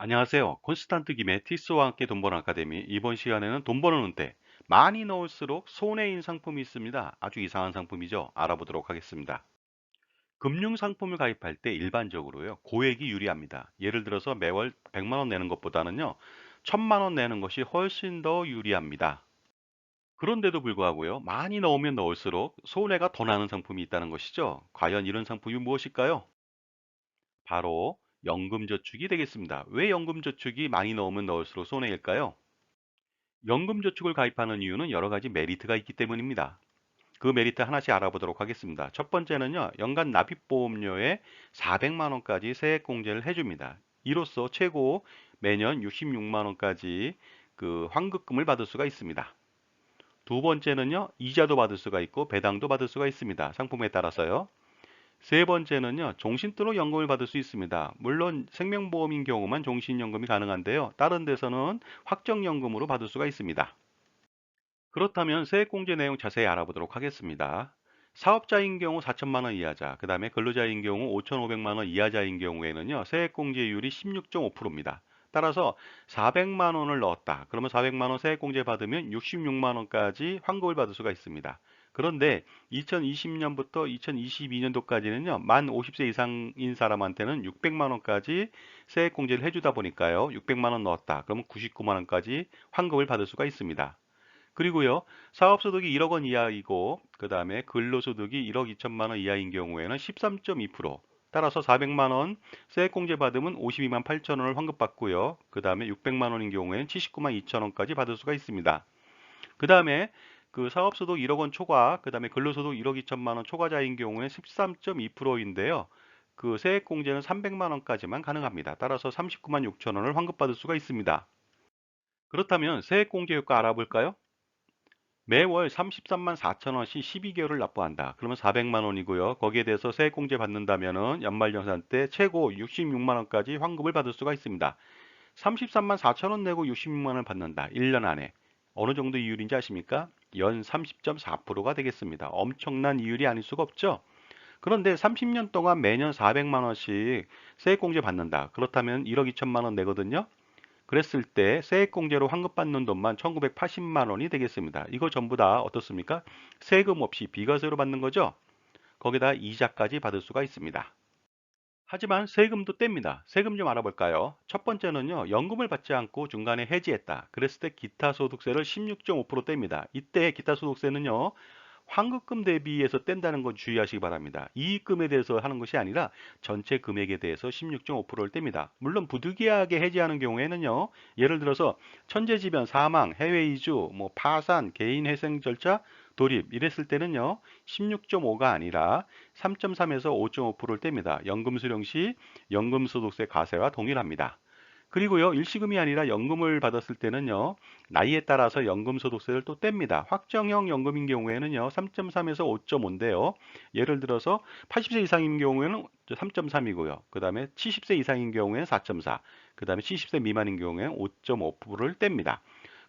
안녕하세요. 콘스탄트 김의 티스와 함께 돈 버는 아카데미. 이번 시간에는 돈 버는 은퇴. 많이 넣을수록 손해인 상품이 있습니다. 아주 이상한 상품이죠. 알아보도록 하겠습니다. 금융 상품을 가입할 때 일반적으로요. 고액이 유리합니다. 예를 들어서 매월 100만 원 내는 것보다는요. 1000만 원 내는 것이 훨씬 더 유리합니다. 그런데도 불구하고요. 많이 넣으면 넣을수록 손해가 더 나는 상품이 있다는 것이죠. 과연 이런 상품이 무엇일까요? 바로 연금저축이 되겠습니다. 왜 연금저축이 많이 넣으면 넣을수록 손해일까요? 연금저축을 가입하는 이유는 여러 가지 메리트가 있기 때문입니다. 그 메리트 하나씩 알아보도록 하겠습니다. 첫 번째는요, 연간 납입보험료에 400만 원까지 세액공제를 해줍니다. 이로써 최고 매년 66만 원까지 그 환급금을 받을 수가 있습니다. 두 번째는요, 이자도 받을 수가 있고 배당도 받을 수가 있습니다. 상품에 따라서요. 세 번째는요, 종신등록 연금을 받을 수 있습니다. 물론 생명보험인 경우만 종신연금이 가능한데요. 다른 데서는 확정연금으로 받을 수가 있습니다. 그렇다면 세액공제 내용 자세히 알아보도록 하겠습니다. 사업자인 경우 4천만 원 이하자, 그 다음에 근로자인 경우 5,500만 원 이하자인 경우에는요, 세액공제율이 16.5%입니다. 따라서 400만 원을 넣었다. 그러면 400만 원 세액공제 받으면 66만 원까지 환급을 받을 수가 있습니다. 그런데 2020년부터 2022년도까지는요, 만 50세 이상인 사람한테는 600만 원까지 세액공제를 해주다 보니까요, 600만 원 넣었다. 그러면 99만 원까지 환급을 받을 수가 있습니다. 그리고요, 사업소득이 1억 원 이하이고, 그 다음에 근로소득이 1억 2천만 원 이하인 경우에는 13.2%, 따라서 400만 원 세액공제 받으면 52만 8천 원을 환급받고요. 그 다음에 600만 원인 경우에는 79만 2천 원까지 받을 수가 있습니다. 그 다음에 그 사업소득 1억 원 초과, 그 다음에 근로소득 1억 2천만 원 초과자인 경우에는 13.2%인데요. 그 세액공제는 300만 원까지만 가능합니다. 따라서 39만 6천 원을 환급받을 수가 있습니다. 그렇다면 세액공제 효과 알아볼까요? 매월 33만 4천 원씩 12개월을 납부한다. 그러면 400만 원이고요. 거기에 대해서 세액공제 받는다면은 연말정산 때 최고 66만 원까지 환급을 받을 수가 있습니다. 33만 4천 원 내고 66만 원을 받는다. 1년 안에. 어느 정도 이율인지 아십니까? 연 30.4%가 되겠습니다. 엄청난 이율이 아닐 수가 없죠. 그런데 30년 동안 매년 400만 원씩 세액공제 받는다. 그렇다면 1억 2천만 원 내거든요. 그랬을 때 세액공제로 환급받는 돈만 1980만 원이 되겠습니다. 이거 전부 다 어떻습니까? 세금 없이 비과세로 받는 거죠? 거기다 이자까지 받을 수가 있습니다. 하지만 세금도 뗍니다. 세금 좀 알아볼까요? 첫 번째는요, 연금을 받지 않고 중간에 해지했다. 그랬을 때 기타 소득세를 16.5% 뗍니다. 이때 기타 소득세는요, 환급금 대비해서 뗀다는 건 주의하시기 바랍니다. 이익금에 대해서 하는 것이 아니라 전체 금액에 대해서 16.5%를 뗍니다. 물론 부득이하게 해지하는 경우에는요, 예를 들어서 천재지변, 사망, 해외 이주, 뭐 파산, 개인 회생 절차, 돌입 이랬을 때는요, 16.5가 아니라 3.3에서 5.5%를 뗍니다. 연금 수령 시 연금소득세 과세와 동일합니다. 그리고요, 일시금이 아니라 연금을 받았을 때는요, 나이에 따라서 연금소득세를 또 뗍니다. 확정형 연금인 경우에는요, 3.3에서 5.5인데요. 예를 들어서 80세 이상인 경우에는 3.3이고요. 그 다음에 70세 이상인 경우에는 4.4, 그 다음에 70세 미만인 경우에는 5.5%를 뗍니다.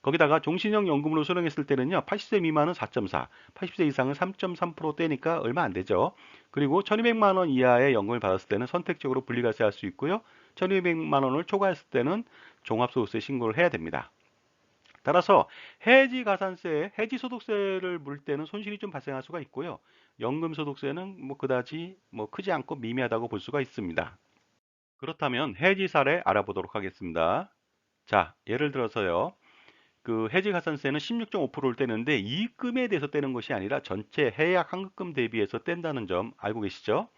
거기다가 종신형 연금으로 수령했을 때는요, 80세 미만은 4.4, 80세 이상은 3.3% 떼니까 얼마 안 되죠. 그리고 1200만 원 이하의 연금을 받았을 때는 선택적으로 분리과세할 수 있고요. 1200만 원을 초과했을 때는 종합소득세 신고를 해야 됩니다. 따라서 해지 가산세, 해지 소득세를 물 때는 손실이 좀 발생할 수가 있고요. 연금 소득세는 뭐 그다지 뭐 크지 않고 미미하다고 볼 수가 있습니다. 그렇다면 해지 사례 알아보도록 하겠습니다. 자, 예를 들어서요. 그 해지 가산세는 16.5%를 떼는데 이익금에 대해서 떼는 것이 아니라 전체 해약 환급금 대비해서 뗀다는 점 알고 계시죠?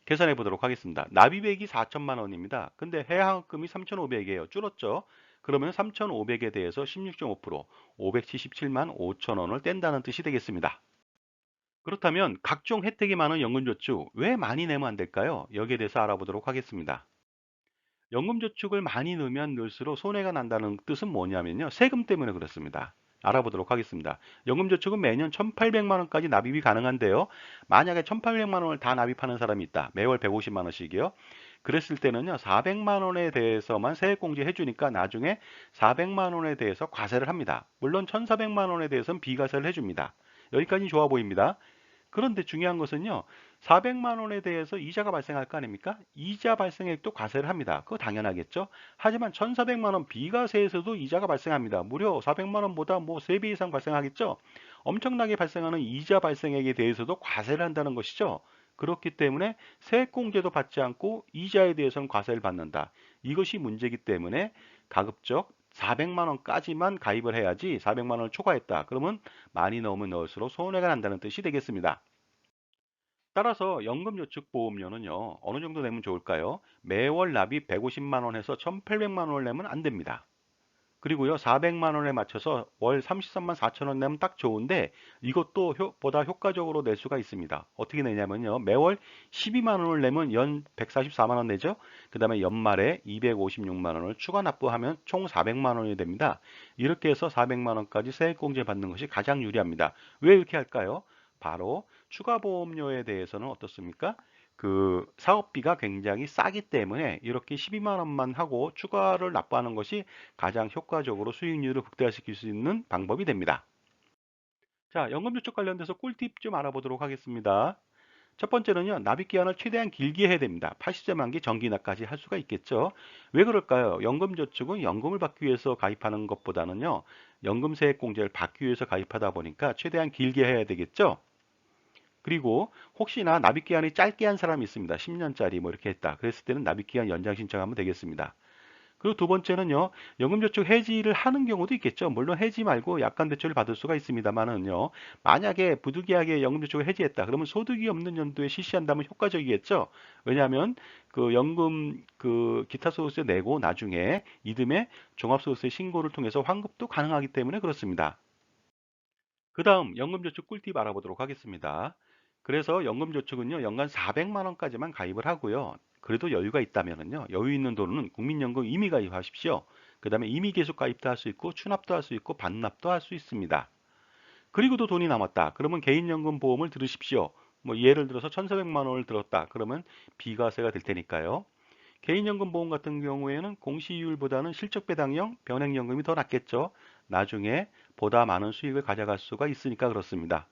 계산해 보도록 하겠습니다. 납입액이 4천만 원입니다. 근데 해약환급금이 3,500이에요. 줄었죠? 그러면 3,500에 대해서 16.5%, 577만 5천 원을 뗀다는 뜻이 되겠습니다. 그렇다면 각종 혜택이 많은 연금저축 왜 많이 내면 안 될까요? 여기에 대해서 알아보도록 하겠습니다. 연금저축을 많이 넣으면 넣을수록 손해가 난다는 뜻은 뭐냐면요. 세금 때문에 그렇습니다. 알아보도록 하겠습니다. 연금저축은 매년 1,800만 원까지 납입이 가능한데요. 만약에 1,800만 원을 다 납입하는 사람이 있다. 매월 150만 원씩이요. 그랬을 때는요. 400만 원에 대해서만 세액공제 해주니까 나중에 400만 원에 대해서 과세를 합니다. 물론 1,400만 원에 대해서는 비과세를 해줍니다. 여기까지 좋아 보입니다. 그런데 중요한 것은요. 400만 원에 대해서 이자가 발생할 거 아닙니까? 이자 발생액도 과세를 합니다. 그거 당연하겠죠? 하지만 1,400만 원 비과세에서도 이자가 발생합니다. 무려 400만 원보다 뭐 3배 이상 발생하겠죠? 엄청나게 발생하는 이자 발생액에 대해서도 과세를 한다는 것이죠. 그렇기 때문에 세액공제도 받지 않고 이자에 대해서는 과세를 받는다. 이것이 문제이기 때문에 가급적 400만 원까지만 가입을 해야지 400만 원을 초과했다. 그러면 많이 넣으면 넣을수록 손해가 난다는 뜻이 되겠습니다. 따라서 연금저축보험료는요, 어느 정도 내면 좋을까요? 매월 납입 150만 원에서 1,800만 원을 내면 안 됩니다. 그리고요, 400만 원에 맞춰서 월 33만 4천 원 내면 딱 좋은데 이것도 보다 효과적으로 낼 수가 있습니다. 어떻게 내냐면요, 매월 12만 원을 내면 연 144만 원 내죠. 그 다음에 연말에 256만 원을 추가 납부하면 총 400만 원이 됩니다. 이렇게 해서 400만 원까지 세액공제 받는 것이 가장 유리합니다. 왜 이렇게 할까요? 바로 추가 보험료에 대해서는 어떻습니까? 그 사업비가 굉장히 싸기 때문에 이렇게 12만 원만 하고 추가를 납부하는 것이 가장 효과적으로 수익률을 극대화시킬 수 있는 방법이 됩니다. 자, 연금저축 관련돼서 꿀팁 좀 알아보도록 하겠습니다. 첫 번째는요, 납입 기한을 최대한 길게 해야 됩니다. 80세 만기 정기납까지 할 수가 있겠죠. 왜 그럴까요? 연금저축은 연금을 받기 위해서 가입하는 것보다는요, 연금세액공제를 받기 위해서 가입하다 보니까 최대한 길게 해야 되겠죠. 그리고 혹시나 납입 기한이 짧게 한 사람이 있습니다. 10년짜리 뭐 이렇게 했다. 그랬을 때는 납입 기한 연장 신청하면 되겠습니다. 그리고 두 번째는요, 연금저축 해지를 하는 경우도 있겠죠. 물론 해지 말고 약관 대출을 받을 수가 있습니다만은요, 만약에 부득이하게 연금저축을 해지했다. 그러면 소득이 없는 연도에 실시한다면 효과적이겠죠. 왜냐하면 그 연금 그 기타 소득세 내고 나중에 이듬해 종합소득세 신고를 통해서 환급도 가능하기 때문에 그렇습니다. 그 다음 연금저축 꿀팁 알아보도록 하겠습니다. 그래서 연금저축은요, 연간 400만 원까지만 가입을 하고요. 그래도 여유가 있다면은요, 여유 있는 돈은 국민연금 임의 가입하십시오. 그 다음에 임의 계속 가입도 할 수 있고, 추납도 할 수 있고, 반납도 할 수 있습니다. 그리고도 돈이 남았다. 그러면 개인연금 보험을 들으십시오. 뭐 예를 들어서 1,400만 원을 들었다. 그러면 비과세가 될 테니까요. 개인연금 보험 같은 경우에는 공시이율보다는 실적배당형 변액연금이 더 낫겠죠. 나중에 보다 많은 수익을 가져갈 수가 있으니까 그렇습니다.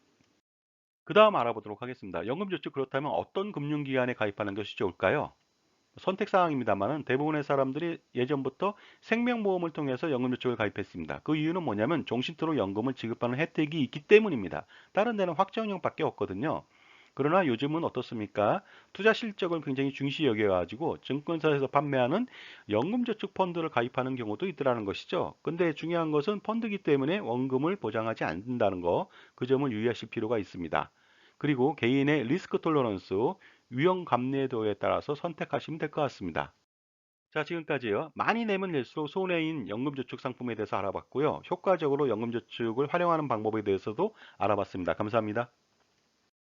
그 다음 알아보도록 하겠습니다. 연금저축 그렇다면 어떤 금융기관에 가입하는 것이 좋을까요? 선택사항입니다만은 대부분의 사람들이 예전부터 생명보험을 통해서 연금저축을 가입했습니다. 그 이유는 뭐냐면 종신토록 연금을 지급하는 혜택이 있기 때문입니다. 다른 데는 확정형밖에 없거든요. 그러나 요즘은 어떻습니까? 투자 실적을 굉장히 중시 여겨가지고 증권사에서 판매하는 연금저축 펀드를 가입하는 경우도 있더라는 것이죠. 근데 중요한 것은 펀드이기 때문에 원금을 보장하지 않는다는 거, 그 점을 유의하실 필요가 있습니다. 그리고 개인의 리스크 톨러런스, 위험 감내도에 따라서 선택하시면 될 것 같습니다. 자, 지금까지요. 많이 내면 낼수록 손해인 연금저축 상품에 대해서 알아봤고요. 효과적으로 연금저축을 활용하는 방법에 대해서도 알아봤습니다. 감사합니다.